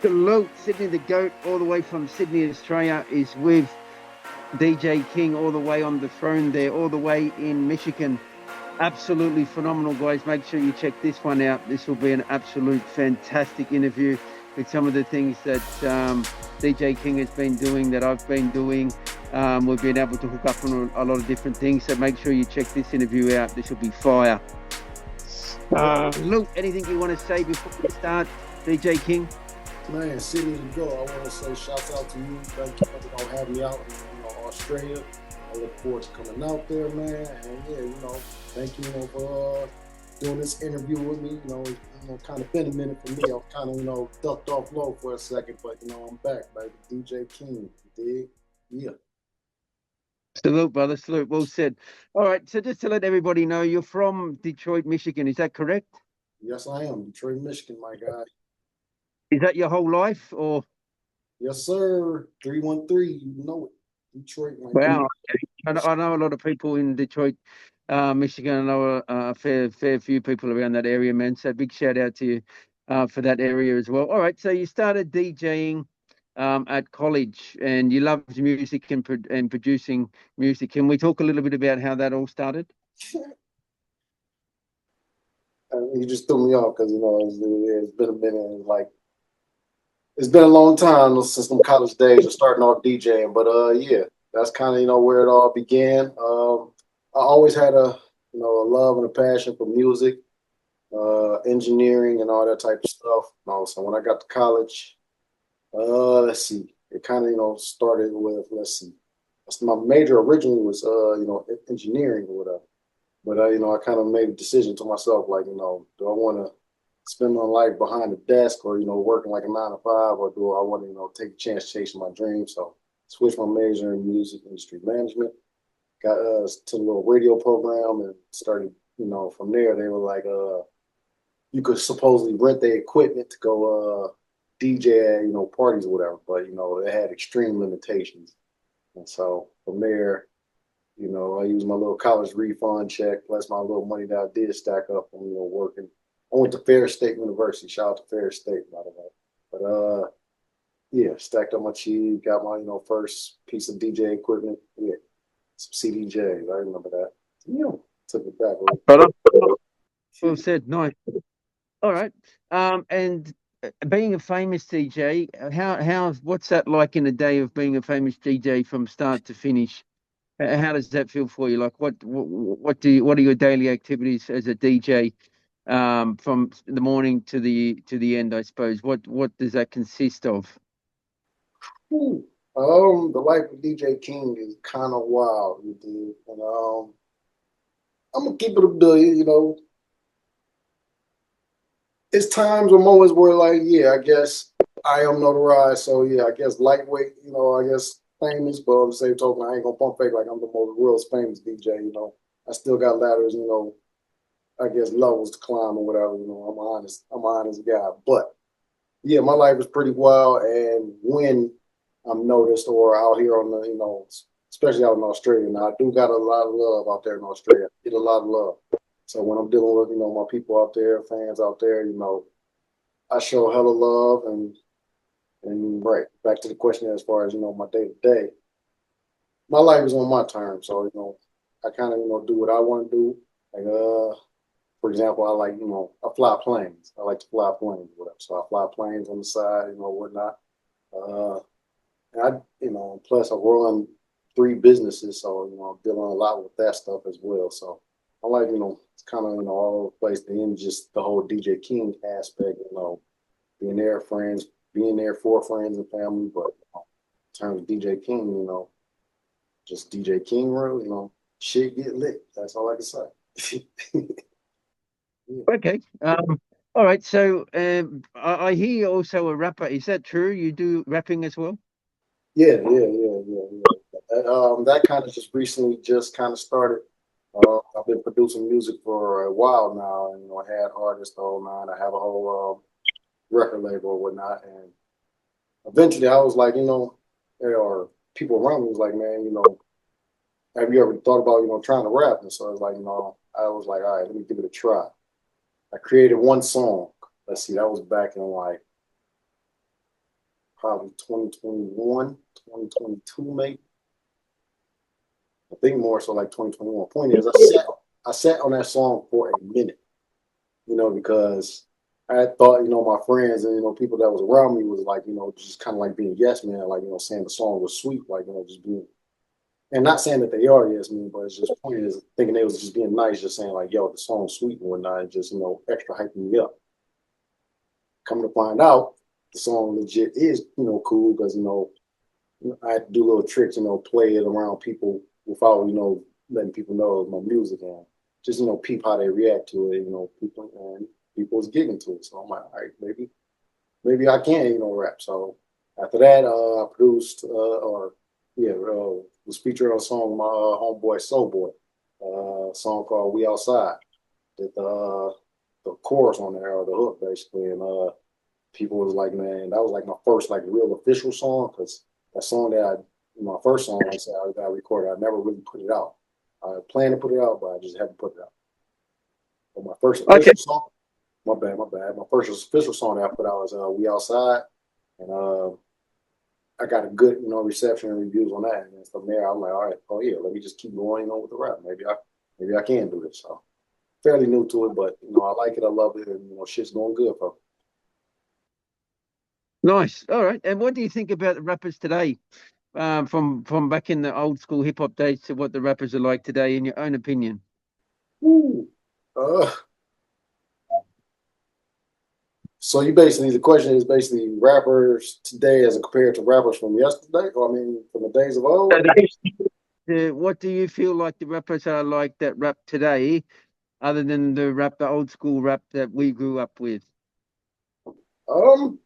Salute, Sydney the Goat, all the way from Sydney, Australia, is with DJ King, all the way on the throne there, all the way in Michigan. Absolutely phenomenal, guys. Make sure you check this one out. This will be an absolute fantastic interview with some of the things that DJ King has been doing, that I've been doing. We've been able to hook up on a lot of different things. So make sure you check this interview out. This will be fire. Luke, anything you want to say before we start, DJ King? Man, Sydney to go. I want to say shouts out to you. Thank you for having me out in Australia. I look forward to coming out there, man. And yeah, thank you, for doing this interview with me. Kind of been a minute for me. I was kind of, ducked off low for a second, but I'm back, baby. DJ King, you dig? Yeah. Salute, brother. Salute. Well said. All right. So just to let everybody know, you're from Detroit, Michigan. Is that correct? Yes, I am. Detroit, Michigan, my guy. Is that your whole life, or? Yes, sir. 313. You know it. Detroit, my guy. Wow. I know a lot of people in Detroit, Michigan. I know a fair few people around that area, man. So big shout out to you for that area as well. All right. So you started DJing at college, and you loved music and producing music. Can we talk a little bit about how that all started? You just threw me off because it's been a minute. Like it's been a long time since some college days of starting off DJing. But yeah, that's kind of where it all began. I always had a love and a passion for music, engineering, and all that type of stuff. So when I got to college, let's see, it kind of started with, let's see, my major originally was engineering or whatever. But I kind of made a decision to myself, like, do I want to spend my life behind the desk or working like a 9 to 5, or do I want to take a chance chasing my dreams? So switched my major in music industry management, got to the little radio program, and started. From there they were like, you could supposedly rent the equipment to go DJ at parties or whatever, but it had extreme limitations, and so from there. I used my little college refund check plus my little money that I did stack up from working. I went to Ferris State University. Shout out to Ferris State, by the way. But yeah, stacked up my cheese, got my first piece of DJ equipment. Yeah, some CDJs. I remember that. Took it back. Brother. Well said. Nice. All right. And being a famous DJ, what's that like in a day of being a famous DJ from start to finish? How does that feel for you? Like, what are your daily activities as a DJ, from the morning to the end? I suppose. What does that consist of? The life of DJ King is kind of wild, you do. And I'm gonna keep it a billion. It's times or moments where, like, yeah, I guess I am notarized, so yeah, I guess lightweight. I guess famous, but on the same token, I ain't gonna pump fake like I'm the most world's famous DJ. I still got ladders. I guess levels to climb or whatever. I'm an honest guy, but yeah, my life is pretty wild. And when I'm noticed or out here on the, especially out in Australia, now I do got a lot of love out there in Australia. I get a lot of love. So when I'm dealing with, my people out there, fans out there, I show hella love. And right back to the question as far as my day to day, my life is on my terms. So I kind of do what I want to do. Like for example, I like I fly planes. I like to fly planes, whatever. So I fly planes on the side, whatnot. Uh, and I plus I run 3 businesses, so I'm dealing a lot with that stuff as well. So I like it's kind of all over the place. Then just the whole DJ King aspect, being there friends, being there for friends and family. But in terms of DJ King, just DJ King road, shit get lit. That's all I can say. Yeah. Okay. All right. So I hear you're also a rapper. Is that true? You do rapping as well? Yeah. That kind of just recently just kind of started. I've been producing music for a while now, and I had artists the whole nine. I have a whole record label or whatnot, and eventually I was like, there are people around me was like, man, have you ever thought about trying to rap? And so I was like, I was like, all right, let me give it a try. I created one song. Let's see, that was back in like probably 2021, 2022, maybe. I think more so like 2021. Point is, I sat on that song for a minute, because I thought, my friends and people that was around me was like, just kind of like being yes man, like saying the song was sweet, like just being, and not saying that they are yes men, but it's just point is thinking they was just being nice, just saying like, yo, the song's sweet and whatnot, and just extra hyping me up. Come to find out, the song legit is cool because I do little tricks, play it around people without, letting people know my music and just, peep how they react to it, people's gigging to it. So I'm like, all right, maybe I can, rap. So after that, I produced, was featured on a song with my homeboy Soulboy, a song called We Outside. Did the chorus on there, or the hook basically, and people was like, man, that was like my first like real official song because that song my first song, like I said, I got recorded. I never really put it out. I planned to put it out, but I just haven't put it out. But my first official song, my bad. My first official song that I put out was "We Outside," and I got a good, reception and reviews on that. And from there, I'm like, all right, oh yeah, let me just keep going, with the rap. Maybe I can do this. So fairly new to it, but I like it, I love it, and shit's going good for me. Nice. All right. And what do you think about the rappers today, from back in the old school hip hop days to what the rappers are like today, in your own opinion? Ooh. So the question is basically rappers today as compared to rappers from yesterday, or I mean, from the days of old. What do you feel like the rappers are like that rap today, other than the old school rap that we grew up with? Um,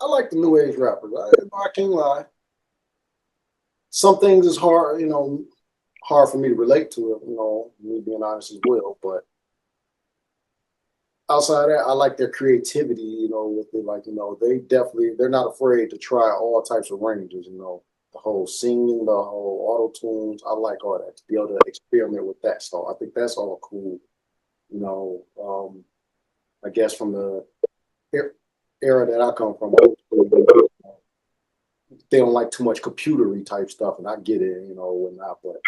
I like the new age rappers. I can't lie. Some things is hard, hard for me to relate to it, me being honest as well. But outside of that, I like their creativity, with it, like, they're not afraid to try all types of ranges, the whole singing, the whole auto tunes. I like all that to be able to experiment with that. So I think that's all cool, you know. I guess from the era that I come from, they don't like too much computery type stuff, and I get it, whatnot. But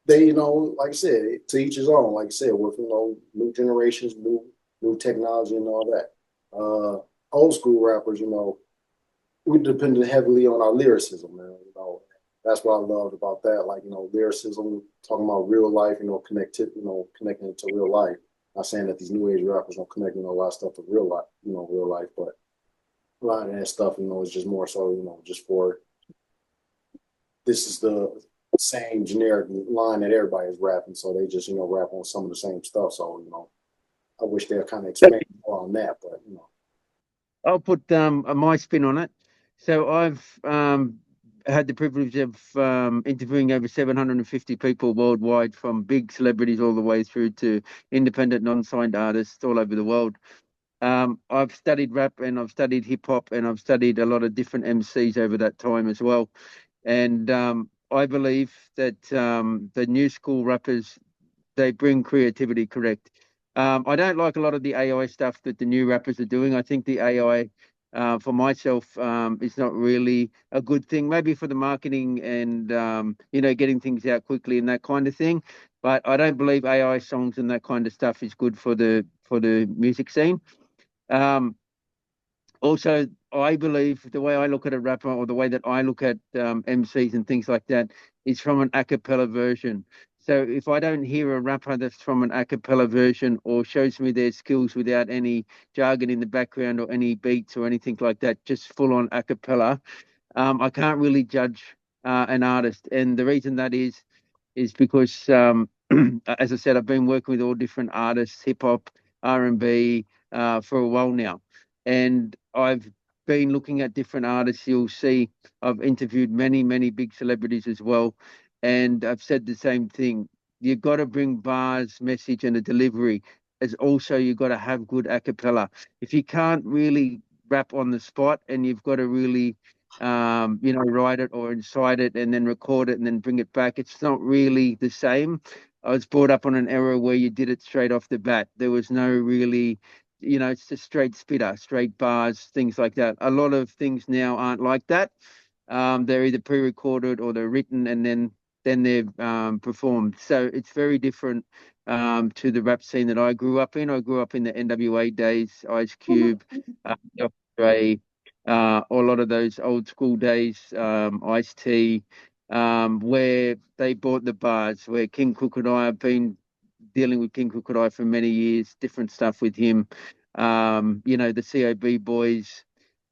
they, like I said, to each his own. Like I said, with new generations, new technology, and all that. Old school rappers, we depended heavily on our lyricism, man. That's what I loved about that. Like, lyricism, talking about real life, connecting it to real life. Not saying that these new age rappers don't connect, a lot of stuff to real life, but a lot of that stuff, is just more so, just for this is the same generic line that everybody is rapping, so they just, rap on some of the same stuff. So, I wish they'd kind of expand more on that, but I'll put my spin on it. So I've had the privilege of interviewing over 750 people worldwide, from big celebrities all the way through to independent, non-signed artists all over the world. I've studied rap, and I've studied hip hop, and I've studied a lot of different MCs over that time as well. And I believe that the new school rappers, they bring creativity, correct. I don't like a lot of the AI stuff that the new rappers are doing. I think the AI, for myself, is not really a good thing. Maybe for the marketing and getting things out quickly and that kind of thing. But I don't believe AI songs and that kind of stuff is good for the music scene. Um, Also, I believe the way I look at a rapper, or the way that I look at MCs and things like that, is from an a cappella version. So if I don't hear a rapper that's from an a cappella version, or shows me their skills without any jargon in the background or any beats or anything like that, just full on a cappella, I can't really judge an artist. And the reason that is because, as I said, I've been working with all different artists, hip hop, R&B, for a while now, and I've been looking at different artists. You'll see I've interviewed many big celebrities as well, and I've said the same thing. You've got to bring bars, message, and a delivery. As also, you've got to have good a cappella. If you can't really rap on the spot, and you've got to really write it or incite it and then record it and then bring it back, it's not really the same. I was brought up on an era where you did it straight off the bat. There was no really it's just straight spitter, straight bars, things like that. A lot of things now aren't like that. They're either pre-recorded or they're written and then they're performed. So it's very different to the rap scene that I grew up in. I grew up in the NWA days, Ice Cube, Dr. Dre, or a lot of those old school days, Ice-T, where they bought the bars, where King Crocodile, I've been dealing with King Crocodile for many years, different stuff with him. The COB boys.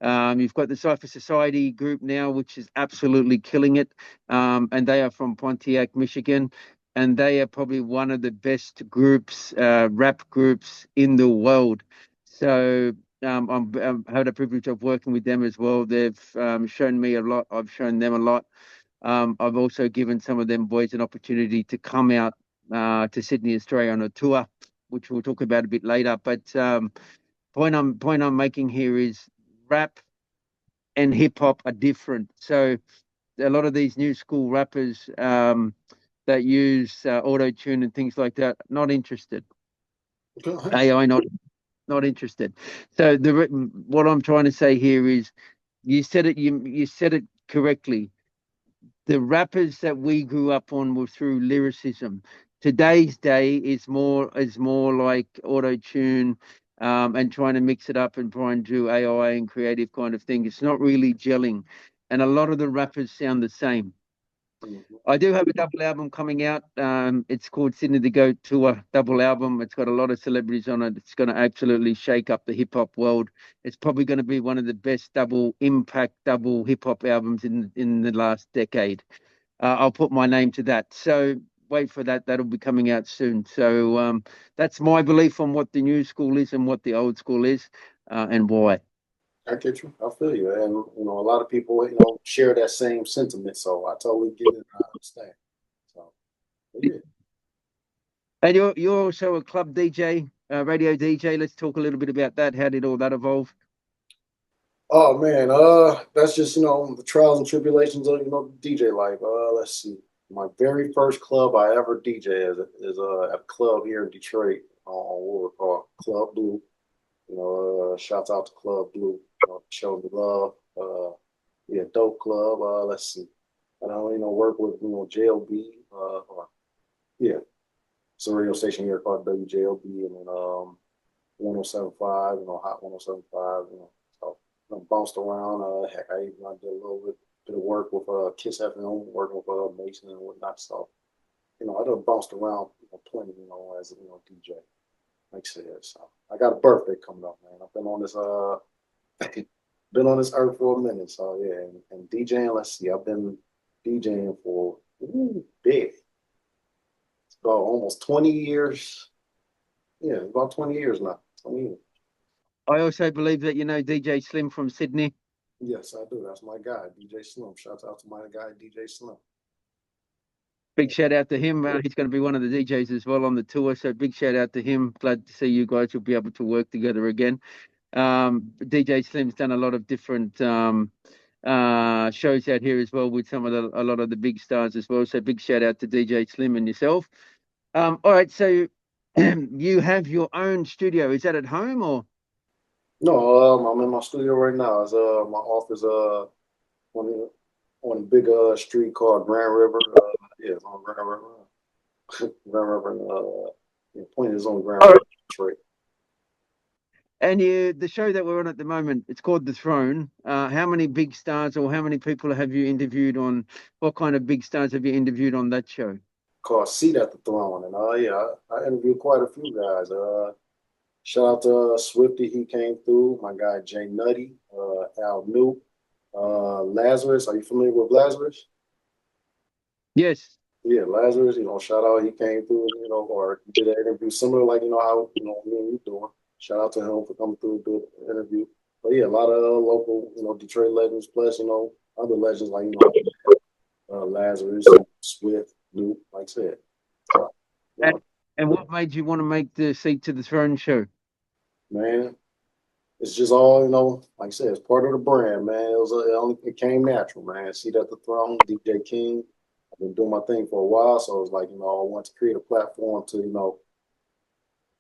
You've got the Cypher Society group now, which is absolutely killing it. And they are from Pontiac, Michigan. And they are probably one of the best groups, rap groups in the world. So I've had the privilege of working with them as well. They've shown me a lot. I've shown them a lot. I've also given some of them boys an opportunity to come out to Sydney, Australia on a tour, which we'll talk about a bit later. But point I'm making here is rap and hip hop are different. So a lot of these new school rappers that use auto tune and things like that, not interested. AI, not interested. So what I'm trying to say here is, you said it correctly. The rappers that we grew up on were through lyricism. Today's day is more like auto tune, and trying to mix it up and trying to do AI and creative kind of thing. It's not really gelling, and a lot of the rappers sound the same. I do have a double album coming out. It's called Sydney the Goat Tour double album. It's got a lot of celebrities on it. It's going to absolutely shake up the hip hop world. It's probably going to be one of the best double impact double hip hop albums in the last decade. I'll put my name to that. So wait for that. That'll be coming out soon. So that's my belief on what the new school is and what the old school is, and why. I get you. I feel you. And, a lot of people, share that same sentiment. So I totally get it. I understand. So, yeah. And you're also a club DJ, radio DJ. Let's talk a little bit about that. How did all that evolve? Oh man, that's just the trials and tribulations of DJ life. Let's see. My very first club I ever DJ is at a club here in Detroit on what we call Club Blue. Shouts out to Club Blue. Show me love. Yeah, dope club. Let's see. I don't work with JLB. Or yeah, it's a radio station here called WJLB, and then 107.5. Hot 107.5. So bounced around. Heck, I did a little bit of work with Kiss FM, working with Mason and whatnot. So I done bounced around plenty. As a DJ. Like I said, so I got a birthday coming up, man. I've been on this been on this earth for a minute. So yeah, and DJing. Let's see, I've been DJing for big. It's about almost 20 years. Yeah, about 20 years now. 20 years. I also believe that you know DJ Slim from Sydney. Yes, I do. That's my guy, DJ Slim. Shouts out to my guy, DJ Slim. Big shout out to him. He's going to be one of the DJs as well on the tour. So big shout out to him. Glad to see you guys will be able to work together again. DJ Slim's done a lot of different shows out here as well with a lot of the big stars as well. So big shout out to DJ Slim and yourself. All right, so you have your own studio. Is that at home or? No, I'm in my studio right now. It's my office on a big street called Grand River. Yeah, it's on Grand River. Grand River. Point is on Grand River, Detroit. And the show that we're on at the moment, it's called The Throne. How many big stars or how many people have you interviewed on? What kind of big stars have you interviewed on that show? Called Seat at the Throne, and yeah, I interviewed quite a few guys. Shout out to Swifty, he came through. My guy Jay Nutty, Al New, Lazarus. Are you familiar with Lazarus? Yes. Yeah, Lazarus. Shout out, he came through. Or did an interview similar, like how me and you doing. Shout out to him for coming through and doing the interview. But yeah, a lot of local, Detroit legends, plus other legends like Lazarus, Swift, New, like I said. And, and what made you want to make the Seat to the Throne show? Man, it's just all, like I said, it's part of the brand, man. It came natural, man. Seat at the Throne, DJ King. I've been doing my thing for a while, so it was like, I want to create a platform to,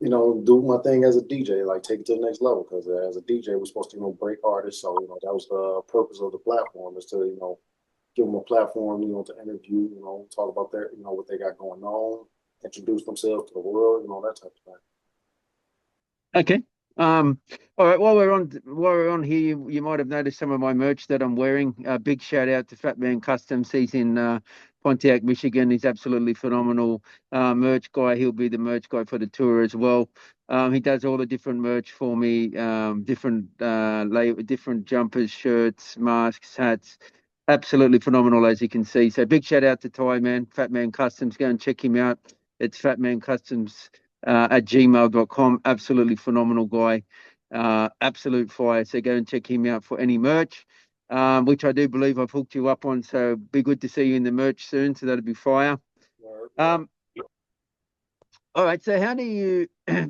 do my thing as a DJ, like take it to the next level. Because as a DJ, we're supposed to, break artists. So, that was the purpose of the platform is to, give them a platform, to interview, talk about their, what they got going on, introduce themselves to the world, that type of thing. Okay. Um, all right. While we're on here, you might have noticed some of my merch that I'm wearing. Big shout out to Fat Man Customs. He's in Pontiac, Michigan. He's absolutely phenomenal merch guy. He'll be the merch guy for the tour as well. He does all the different merch for me, different jumpers, shirts, masks, hats. Absolutely phenomenal, as you can see. So big shout out to Ty Man, Fat Man Customs. Go and check him out. It's Fat Man Customs at gmail.com. Absolutely phenomenal guy. Absolute fire. So go and check him out for any merch, which I do believe I've hooked you up on. So be good to see you in the merch soon. So that'll be fire. Um, all right. So how do you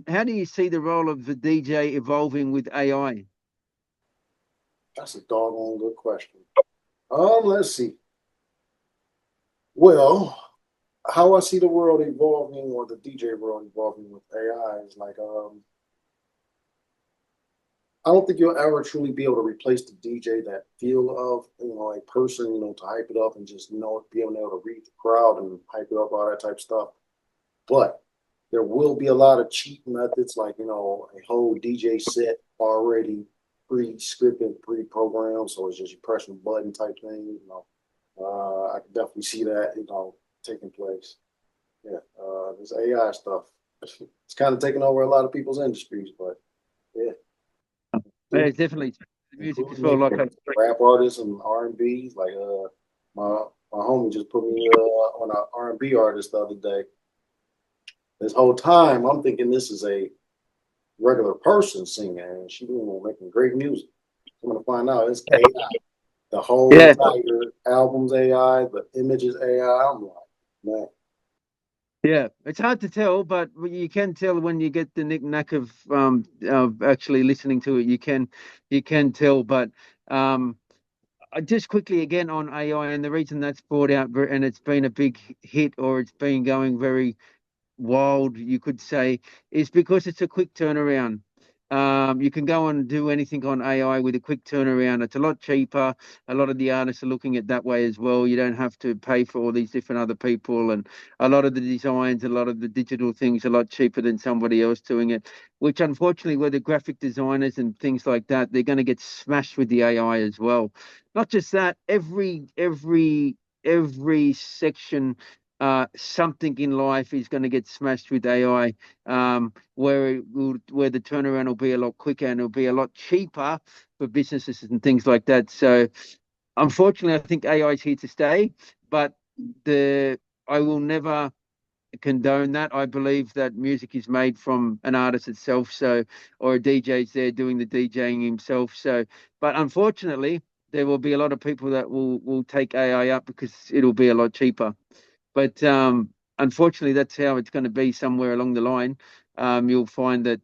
how do you see the role of the DJ evolving with AI? That's a doggone good question. Let's see. Well, how I see the world evolving or the DJ world evolving with AI is like I don't think you'll ever truly be able to replace the DJ, that feel of, a person, to hype it up and just being able to read the crowd and hype it up, all that type of stuff. But there will be a lot of cheap methods, like, a whole DJ set already pre-scripted, pre-programmed. So it's just you press a button type thing. I can definitely see that, taking place. Yeah. This AI stuff, it's kind of taking over a lot of people's industries, but yeah. Yeah, it's definitely the music as well. Including Like rap artists and R&B's. Like my homie just put me on an R&B artist the other day. This whole time I'm thinking this is a regular person singing, and she making great music. I'm gonna find out it's AI. The whole yeah, entire album's AI, the images AI. I'm like, man. yeah, it's hard to tell, but you can tell when you get the knick-knack of actually listening to it. You can tell, but um just quickly again on AI, and the reason that's brought out and it's been a big hit, or it's been going very wild, you could say, is because it's a quick turnaround. You can go and do anything on AI with a quick turnaround. It's a lot cheaper. A lot of the artists are looking at that way as well. You don't have to pay for all these different other people, and a lot of the designs, a lot of the digital things, are a lot cheaper than somebody else doing it. Which, unfortunately, where the graphic designers and things like that, they're going to get smashed with the AI as well. Not just that, every section, something in life is going to get smashed with AI, where the turnaround will be a lot quicker and it'll be a lot cheaper for businesses and things like that. So, unfortunately, I think AI is here to stay, but the I will never condone that. I believe that music is made from an artist itself, so, or a DJ's there doing the DJing himself. So, but unfortunately, there will be a lot of people that will take AI up because it'll be a lot cheaper. But unfortunately, that's how it's going to be somewhere along the line. You'll find that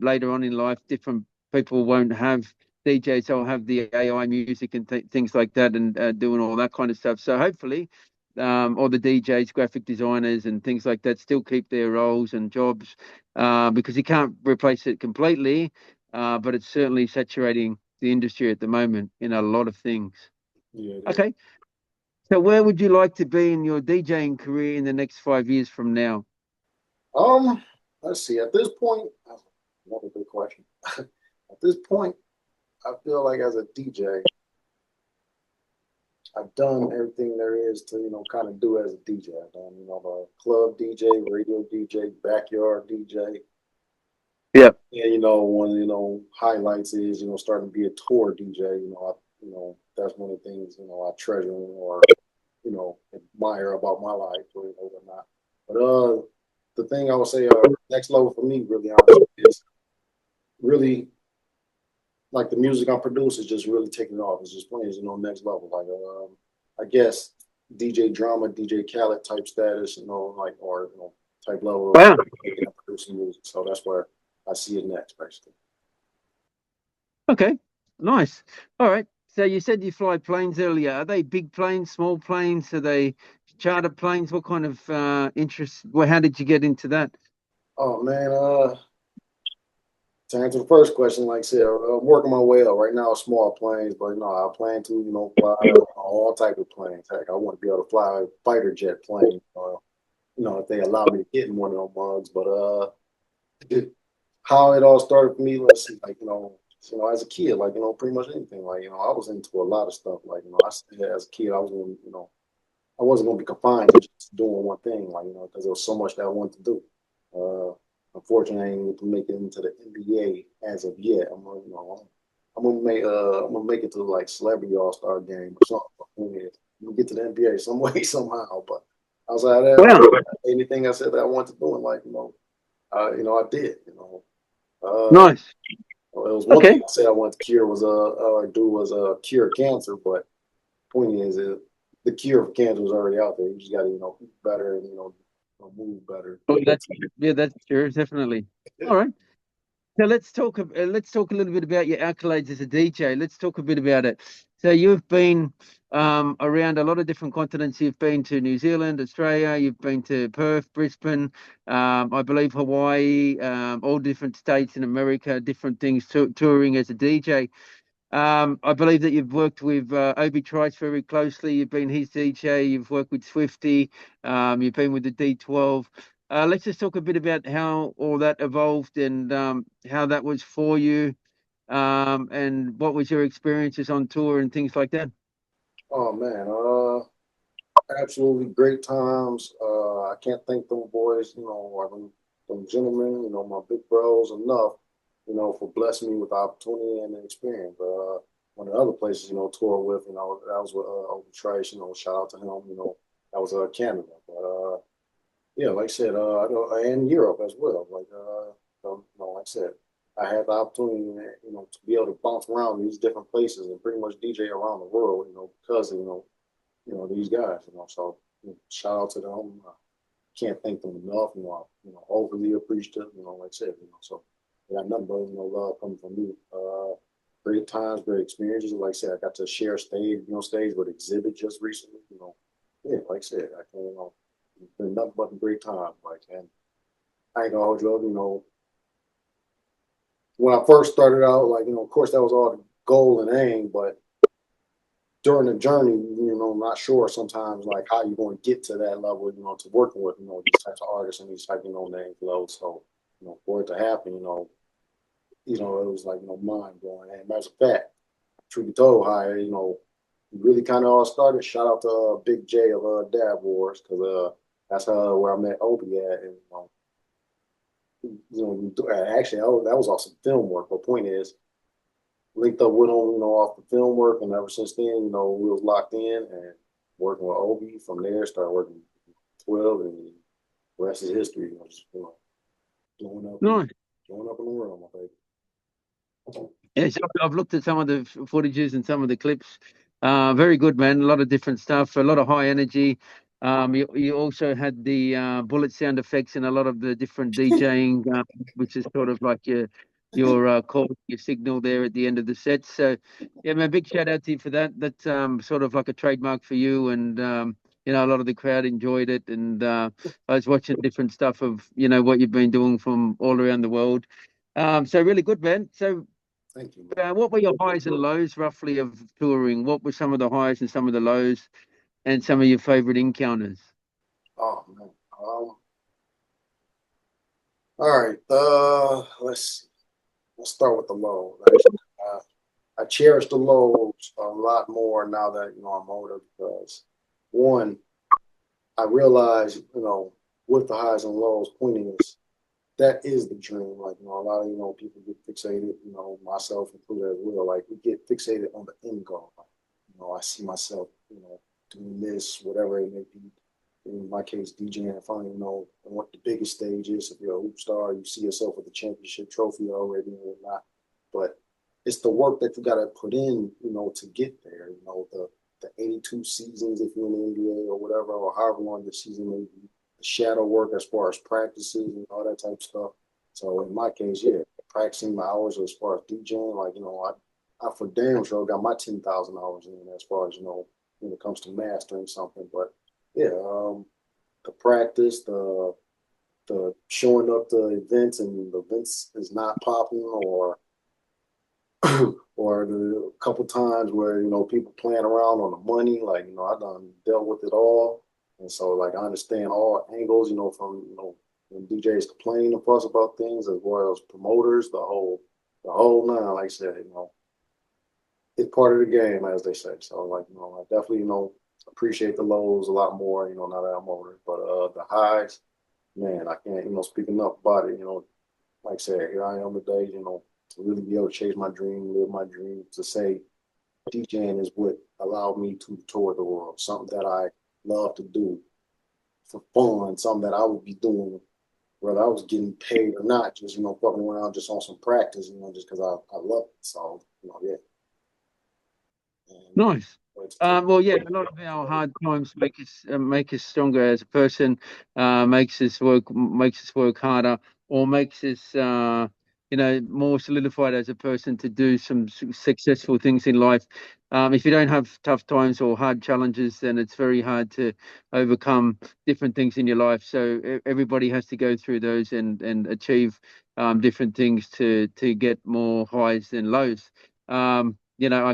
later on in life, different people won't have DJs, they'll have the AI music and things like that, and doing all that kind of stuff. So hopefully, all the DJs, graphic designers, and things like that still keep their roles and jobs, because you can't replace it completely, but it's certainly saturating the industry at the moment in a lot of things. Yeah, it is. Okay. So where would you like to be in your DJing career in the next 5 years from now? Um, let's see. At this point, another good question. At this point, I feel like as a DJ, I've done everything there is to, kind of do as a DJ. I've done, the club DJ, radio DJ, backyard DJ. Yeah. And, one, highlights is, starting to be a tour DJ. That's one of the things, I treasure or, admire about my life or, whatnot. But the thing I would say, next level for me, really honestly, is really like the music I produce is just really taking off. It's just playing, next level. Like, I guess DJ drama, DJ Khaled type status, like, or, type level of Wow. making and producing music. So that's where I see it next, basically. Okay. Nice. All right. So you said you fly planes earlier. Are they big planes, small planes? Are they charter planes? What kind of interest? Well, how did you get into that? Oh man, To answer the first question, like I said, I'm working my way up right now. Small planes, but I plan to fly all type of planes. Heck, I want to be able to fly a fighter jet plane. If they allow me to get in one of those mugs. But how it all started for me, let's see, as a kid, pretty much anything. I was into a lot of stuff. I said as a kid, I was going, I wasn't going to be confined to just doing one thing, because there was so much that I wanted to do. Unfortunately, I didn't get to make it into the NBA as of yet. I'm gonna make it to like celebrity all star game or something. I'm gonna get to the NBA some way somehow. But outside of Wow. that, anything I said that I wanted to do in life, I did. Nice. It was one Okay. thing I said I wanted to cure was cure cancer, but point is, the cure for cancer was already out there. You just got to eat better and move better. Well, that's true, definitely. All right. So let's talk a little bit about your accolades as a DJ. Let's talk a bit about it. So you've been around a lot of different continents. You've been to New Zealand, Australia. You've been to Perth, Brisbane, I believe Hawaii, all different states in America, different things touring as a DJ. I believe that you've worked with Obi Trice very closely. You've been his DJ. You've worked with Swifty. You've been with the D12. Let's just talk a bit about how all that evolved and how that was for you, and what was your experiences on tour and things like that. Oh man, absolutely great times. I can't thank them boys, or them gentlemen, my big bros enough, for blessing me with the opportunity and the experience. But one of the other places, tour with, that was with Obi Trice, shout out to him, that was Canada. But yeah, like I said, and Europe as well. Like I said, I had the opportunity, to be able to bounce around these different places and pretty much DJ around the world, because of, these guys, So shout out to them. Can't thank them enough. Overly appreciative. Like I said, So I got nothing but love coming from me. Great times, great experiences. Like I said, I got to share stage with Exhibit just recently. Yeah, like I said, I can, it's been nothing but a great time. And I ain't gonna hold you up. When I first started out, of course, that was all the goal and aim, but during the journey, I'm not sure sometimes how you're going to get to that level, to working with, these types of artists and these type, names low. So, for it to happen, it was mind blowing. And as a fact, truth be told, how, really kind of all started. Shout out to Big J of Dab Wars, because that's where I met Obi at. And, actually, that was awesome film work. But point is, linked up with him, off the film work, and ever since then, we was locked in and working with Obi. From there, started working with 12, and the rest is history. Just, blowing up, Nice. blowing up in the world, my baby. Yes, I've looked at some of the footages and some of the clips. Very good, man. A lot of different stuff, a lot of high energy. You also had the bullet sound effects and a lot of the different DJing, which is sort of like your call, your signal there at the end of the set. So, yeah, man, big shout out to you for that. That's sort of like a trademark for you, and a lot of the crowd enjoyed it. And I was watching different stuff of what you've been doing from all around the world. So really good, man. So. Thank you, man. What were your highs and lows roughly of touring? What were some of the highs and some of the lows and some of your favorite encounters? Oh man. All right. Let's start with the lows. I cherish the lows a lot more now that I'm older, because one, I realize with the highs and lows, pointing is that is the dream. A lot of people get fixated, myself included as well. We get fixated on the end goal. I see myself, doing this, whatever it may be. In my case, DJing in front of, what the biggest stage is. If you're a hoop star, you see yourself with the championship trophy already and whatnot. But it's the work that you got to put in, to get there. The 82 seasons if you're in the NBA or whatever, or however long the season may be. The shadow work as far as practices and all that type of stuff. So in my case, yeah, practicing my hours as far as DJing, I for damn sure got my 10,000 hours in as far as, when it comes to mastering something. But yeah, the practice, the the showing up to events and the events is not popping, or or the couple times where people playing around on the money. Like I done dealt with it all, and so like I understand all angles. From when DJs complain and fuss about things, as well as promoters, the whole nine. Like I said, it's part of the game, as they say. So like I definitely appreciate the lows a lot more. Now that I'm older, but the highs, man, I can't speak enough about it. Like I said, here I am today. To really be able to chase my dream, live my dream, to say DJing is what allowed me to tour the world, something that I love to do for fun, something that I would be doing whether I was getting paid or not, just, fucking around just on some practice, just because I love it. So, yeah. And, Nice. Well, yeah, a lot of our hard times make us stronger as a person, makes us work harder, or makes us more solidified as a person to do some successful things in life. If you don't have tough times or hard challenges, then it's very hard to overcome different things in your life. So everybody has to go through those and achieve different things to get more highs than lows. I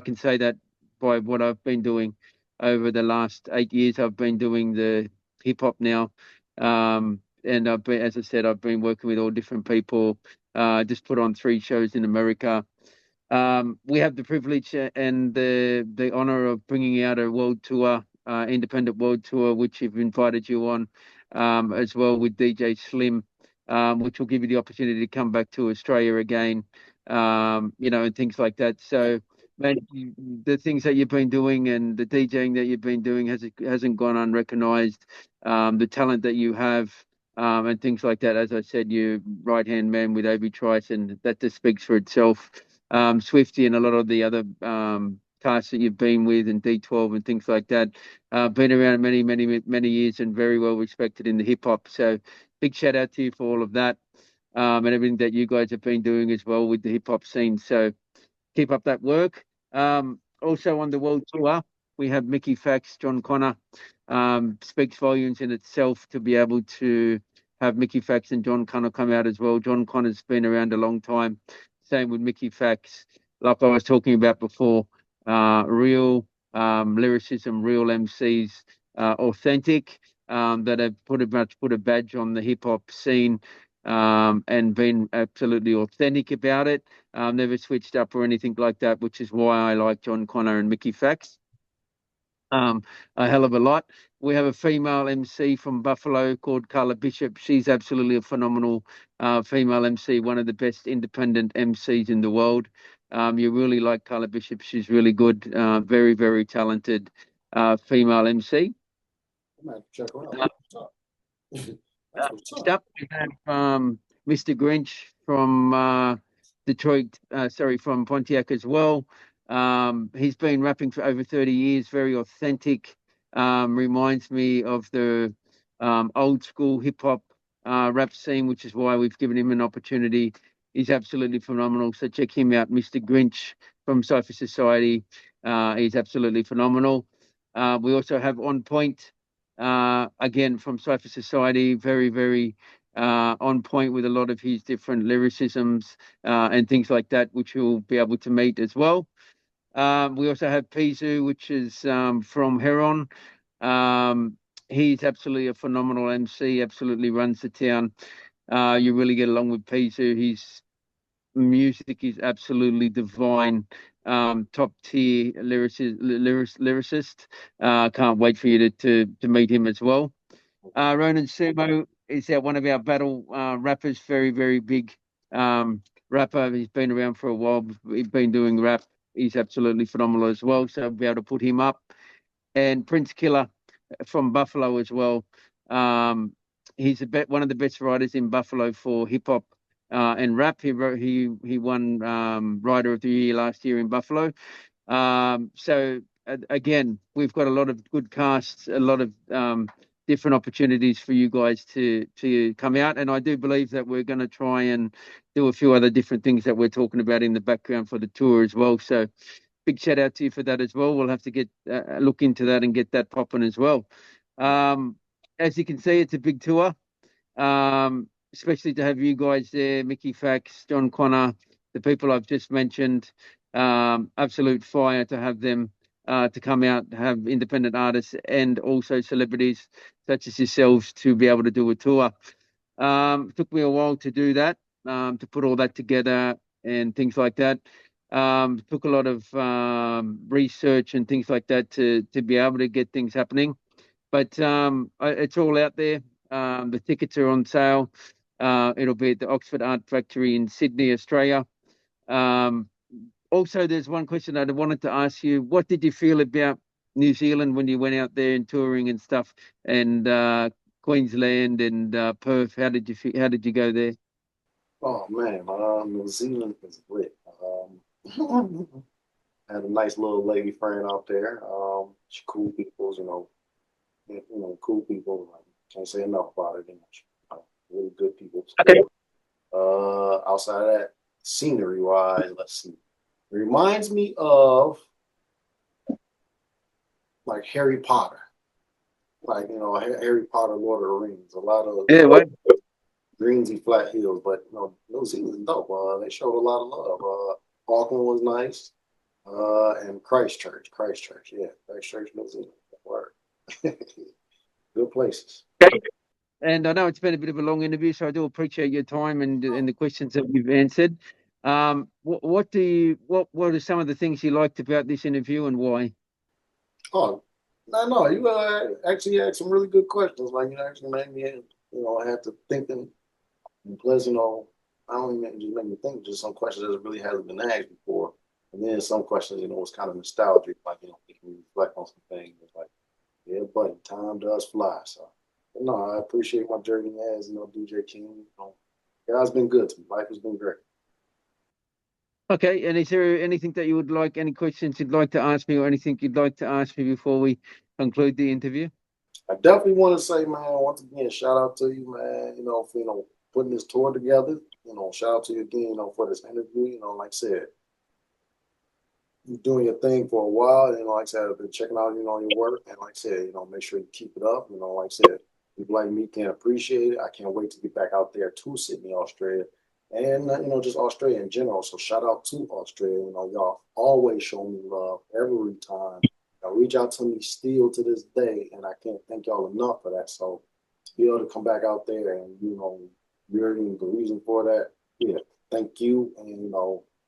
can say that by what I've been doing over the last 8 years. I've been doing the hip hop now. And as I said, I've been working with all different people. Just put on 3 shows in America. We have the privilege and the honor of bringing out a world tour, independent world tour, which have invited you on, as well with DJ Slim, which will give you the opportunity to come back to Australia again, and things like that. So, man, the things that you've been doing and the DJing that you've been doing hasn't gone unrecognized. The talent that you have, and things like that. As I said, you right hand man with Obi Trice, and that just speaks for itself. Swifty and a lot of the other casts that you've been with, and D12 and things like that. Been around many, many, many years and very well respected in the hip hop. So big shout out to you for all of that, and everything that you guys have been doing as well with the hip hop scene. So keep up that work. Also on the world tour, we have Mickey Fax, John Connor. Speaks volumes in itself to be able to have Mickey Fax and John Connor come out as well. John Connor's been around a long time. Same with Mickey Fax. Like I was talking about before, real lyricism, real MCs, authentic, that have put a badge on the hip hop scene, and been absolutely authentic about it. Never switched up or anything like that, which is why I like John Connor and Mickey Fax a hell of a lot. We have a female MC from Buffalo called Carla Bishop. She's absolutely a phenomenal female MC, one of the best independent MCs in the world. You really like Carla Bishop. She's really good, very, very talented female MC. I might check her out. Uh, That's what's Next up. up, we have Mr. Grinch from Detroit, sorry, from Pontiac as well. He's been rapping for over 30 years, very authentic. Reminds me of the old school hip hop rap scene, which is why we've given him an opportunity. He's absolutely phenomenal. So check him out, Mr. Grinch from Cypher Society. He's absolutely phenomenal. We also have On Point, again from Cypher Society, very, very on point with a lot of his different lyricisms and things like that, which you'll be able to meet as well. We also have Pizu, which is from Heron. Um, he's absolutely a phenomenal MC, absolutely runs the town. You really get along with Pizu. His music is absolutely divine. Top tier lyricist. Can't wait for you to meet him as well. Ronan Sumo is one of our battle rappers, very, very big rapper. He's been around for a while. He's been doing rap. He's absolutely phenomenal as well. So I'll be able to put him up. And Prince Killer from Buffalo as well. Um, he's one of the best writers in Buffalo for hip hop and rap. He won Writer of the Year last year in Buffalo. So again, we've got a lot of good casts, a lot of different opportunities for you guys to come out, and I do believe that we're going to try and do a few other different things that we're talking about in the background for the tour as well. So big shout out to you for that as well. We'll have to get look into that and get that popping as well. As you can see, it's a big tour. especially to have you guys there, Mickey Fax, John Connor, the people I've just mentioned. Absolute fire to have them to come out, have independent artists and also celebrities such as yourselves to be able to do a tour. Took me a while to do that, to put all that together and things like that. Took a lot of research and things like that to be able to get things happening. But it's all out there. The tickets are on sale. It'll be at the Oxford Art Factory in Sydney, Australia. Um, Also, there's one question I wanted to ask you. What did you feel about New Zealand when you went out there and touring and stuff, and Queensland and Perth? How did you how did you go there? Oh man, New Zealand is lit. Had a nice little lady friend out there. She cool people, cool people. Like, can't say enough about it. Really good people. Okay. Outside of that, scenery wise, let's see. It reminds me of like Harry Potter, like Harry Potter, Lord of the Rings. A lot of Yeah, well, greensy flat hills, but New Zealand dope. They showed a lot of love. Auckland was nice, and Christchurch, yeah, Christchurch, New Zealand. Word. Good places. okay. And I know it's been a bit of a long interview, so I do appreciate your time and the questions that you've answered. What are some of the things you liked about this interview and why? Oh, no, you actually asked some really good questions. Like you actually made me, I had to thinking, and plus, I don't even just make me think. Just some questions that really hasn't been asked before, and then some questions, it's kind of nostalgic. Like making me reflect on some things. It's like, yeah, buddy, time does fly. So, but no, I appreciate my journey as DJ King. God's been good to me. Life has been great. Okay, and is there anything that you would like, any questions you'd like to ask me, or anything you'd like to ask me before we conclude the interview? I definitely want to say, man, once again, shout out to you, man. For putting this tour together. Shout out to you again, for this interview. Like I said, you're doing your thing for a while. Like I said, I've been checking out, your work, and like I said, make sure you keep it up. Like I said, people like me can appreciate it. I can't wait to get back out there to Sydney, Australia, and just Australia in general. So shout out to Australia. Y'all always show me love every time. Y'all reach out to me still to this day, and I can't thank y'all enough for that. So to be able to come back out there and you're the reason for that. Yeah, thank you, and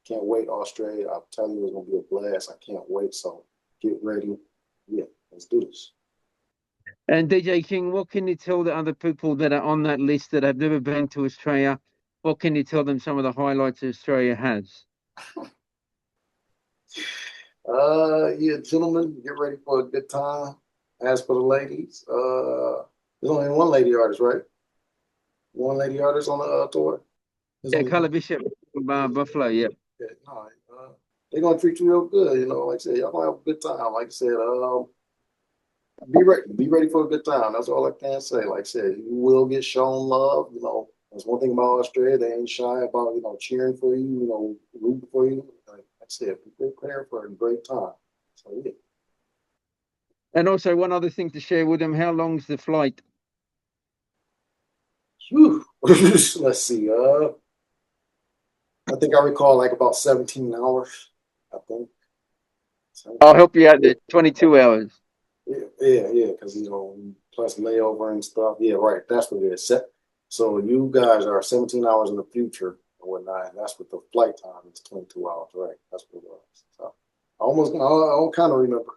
can't wait, Australia. I'm telling you, it's gonna be a blast. I can't wait. So get ready. Yeah, let's do this. And DJ King, what can you tell the other people that are on that list that have never been to Australia? What can you tell them some of the highlights Australia has? Yeah, gentlemen, get ready for a good time. As for the ladies, there's only one lady artist, right? One lady artist on the tour. There's Yeah, only one. Color Bishop from Yeah, Buffalo, yeah. yeah, no, they're gonna treat you real good. Like I said, y'all gonna have a good time. Like I said, be ready for a good time. That's all I can say. Like I said, you will get shown love. That's one thing about Australia. They ain't shy about cheering for you. Rooting for you. Like I said, be prepared for a great time. So yeah. And also one other thing to share with them, how long's the flight? Whew. Let's see. I think I recall like about 17 hours. I think. I'll help you out there. 22 hours. Yeah. Because plus layover and stuff. Yeah, right. That's what it is. So you guys are 17 hours in the future and whatnot. And that's what the flight time is 22 hours, right? That's what it was. So I kind of remember.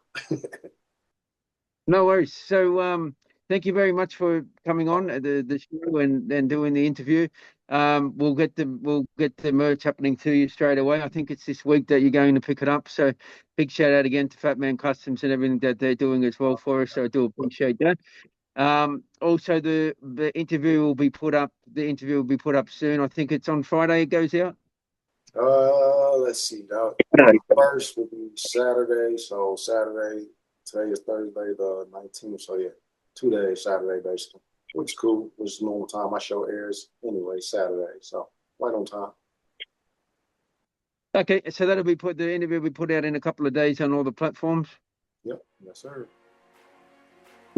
No worries. So, thank you very much for coming on the show and doing the interview. We'll get the merch happening to you straight away. I think it's this week that you're going to pick it up. So, big shout out again to Fat Man Customs and everything that they're doing as well for us. So, I do appreciate that. Also, the interview will be put up. The interview will be put up soon. I think it's on Friday. It goes out. Let's see. Now, first will be Saturday. So Saturday, today is Thursday the 19th. So yeah, 2 days Saturday basically, which is cool. Which is normal time. My show airs anyway Saturday, so right on time. Okay, so the interview will be put out in a couple of days on all the platforms. Yep, yes sir.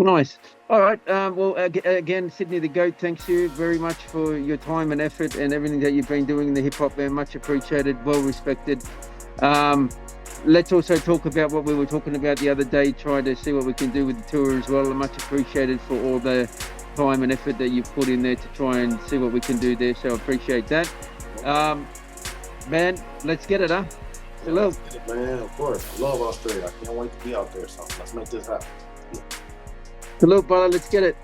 Nice. All right. Well, again, Sydney the Goat, thanks you very much for your time and effort and everything that you've been doing in the hip hop band. Much appreciated, well respected. Let's also talk about what we were talking about the other day, trying to see what we can do with the tour as well. And much appreciated for all the time and effort that you've put in there to try and see what we can do there. So I appreciate that. Man, let's get it, huh? Hello. Man, of course. I love Australia. I can't wait to be out there. So let's make this happen. Hello, brother. Let's get it.